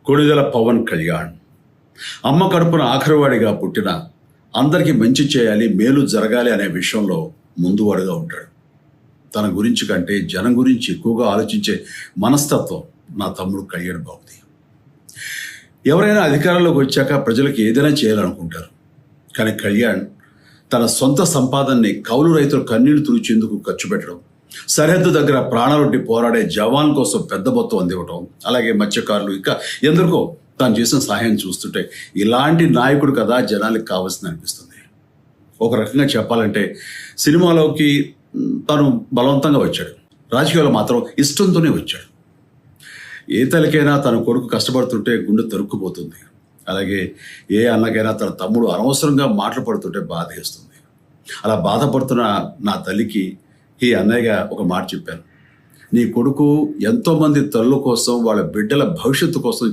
కొణిదెల పవన్ కళ్యాణ్ అమ్మ కడుపున ఆఖరివాడిగా పుట్టిన అందరికీ మంచి చేయాలి, మేలు జరగాలి అనే విషయంలో ముందువాడుగా ఉంటాడు. తన గురించి కంటే జనం గురించి ఎక్కువగా ఆలోచించే మనస్తత్వం నా తమ్ముడు కళ్యాణ్ బాబుది. ఎవరైనా అధికారంలోకి వచ్చాక ప్రజలకు ఏదైనా చేయాలనుకుంటారు. కానీ కళ్యాణ్ తన సొంత సంపాదనని కౌలు రైతులు కన్నీళ్లు తుడిచేందుకు ఖర్చు పెట్టడం, సరిహద్దు దగ్గర ప్రాణాలొడ్డి పోరాడే జవాన్ కోసం పెద్ద మొత్తం అందివ్వటం, అలాగే మత్స్యకారులు ఇంకా ఎందరికో తాను చేసిన సహాయం చూస్తుంటే ఇలాంటి నాయకుడు కదా జనానికి కావాల్సింది అనిపిస్తుంది. ఒక రకంగా చెప్పాలంటే సినిమాలోకి తను బలవంతంగా వచ్చాడు, రాజకీయాలు మాత్రం ఇష్టంతోనే వచ్చాడు. ఏ తల్లికైనా తన కొడుకు కష్టపడుతుంటే గుండె తరుక్కుపోతుంది. అలాగే ఏ అన్నకైనా తన తమ్ముడు అనవసరంగా మాటలు పడుతుంటే బాధ వేస్తుంది. అలా బాధపడుతున్న నా తల్లికి ఈ అన్నయ్యగా ఒక మాట చెప్పాను. నీ కొడుకు ఎంతోమంది తల్లుల కోసం, వాళ్ళ బిడ్డల భవిష్యత్తు కోసం